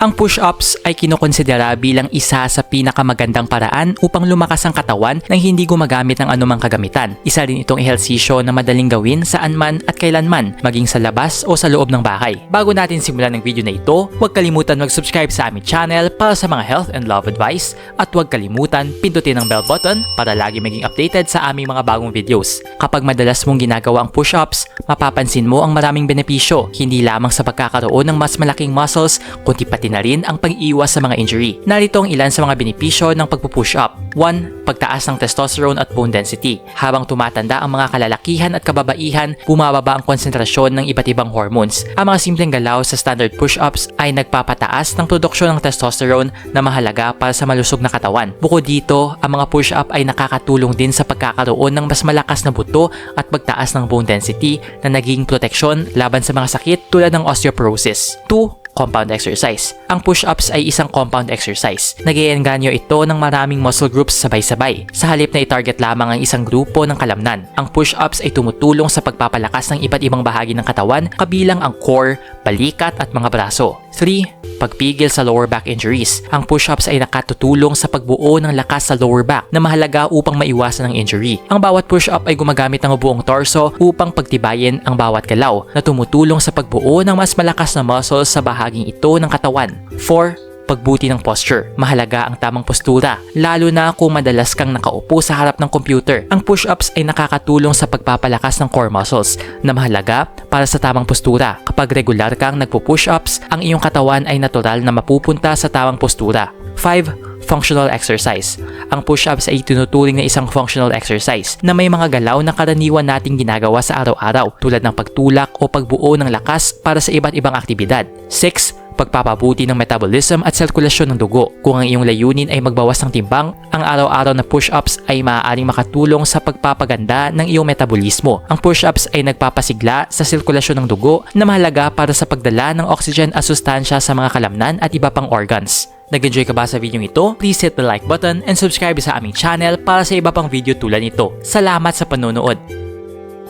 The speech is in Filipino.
Ang push-ups ay kinukonsidera bilang isa sa pinakamagandang paraan upang lumakas ang katawan nang hindi gumagamit ng anumang kagamitan. Isa rin itong ehersisyo na madaling gawin saan man at kailanman, maging sa labas o sa loob ng bahay. Bago natin simulan ang video na ito, huwag kalimutan mag-subscribe sa aming channel para sa mga health and love advice at huwag kalimutan pindutin ang bell button para lagi maging updated sa aming mga bagong videos. Kapag madalas mong ginagawa ang push-ups, mapapansin mo ang maraming benepisyo, hindi lamang sa pagkakaroon ng mas malaking muscles, kundi pati na rin ang pag-iwas sa mga injury. Narito ang ilan sa mga benepisyo ng pagpupush up. 1. Pagtaas ng testosterone at bone density. Habang tumatanda ang mga kalalakihan at kababaihan, bumababa ang konsentrasyon ng iba't ibang hormones. Ang mga simpleng galaw sa standard push-ups ay nagpapataas ng produksyon ng testosterone na mahalaga para sa malusog na katawan. Bukod dito, ang mga push-up ay nakakatulong din sa pagkakaroon ng mas malakas na buto at pagtaas ng bone density na naging proteksyon laban sa mga sakit tulad ng osteoporosis. 2. Compound exercise. Ang push-ups ay isang compound exercise. Nag-iengganyo ito ng maraming muscle groups sabay-sabay. Sa halip na i-target lamang ang isang grupo ng kalamnan, ang push-ups ay tumutulong sa pagpapalakas ng iba't ibang bahagi ng katawan kabilang ang core, balikat at mga braso. 3. Pagpigil sa lower back injuries. Ang push-ups ay nakatutulong sa pagbuo ng lakas sa lower back na mahalaga upang maiwasan ang injury. Ang bawat push-up ay gumagamit ng buong torso upang pagtibayin ang bawat galaw na tumutulong sa pagbuo ng mas malakas na muscles sa bahaging ito ng katawan. 4. Pagbuti ng posture. Mahalaga ang tamang postura, lalo na kung madalas kang nakaupo sa harap ng computer. Ang push-ups ay nakakatulong sa pagpapalakas ng core muscles na mahalaga para sa tamang postura. Kapag regular kang nagpo-push-ups, ang iyong katawan ay natural na mapupunta sa tamang postura. 5. Functional exercise. Ang push-ups ay tinuturing na isang functional exercise na may mga galaw na karaniwan nating ginagawa sa araw-araw tulad ng pagtulak o pagbuo ng lakas para sa iba't ibang aktibidad. 6. Pagpapabuti ng metabolism at sirkulasyon ng dugo. Kung ang iyong layunin ay magbawas ng timbang, ang araw-araw na push-ups ay maaaring makatulong sa pagpapaganda ng iyong metabolismo. Ang push-ups ay nagpapasigla sa sirkulasyon ng dugo na mahalaga para sa pagdala ng oxygen at sustansya sa mga kalamnan at iba pang organs. Nag-enjoy ka ba sa video ito? Please hit the like button and subscribe sa aming channel para sa iba pang video tulad nito. Salamat sa panonood!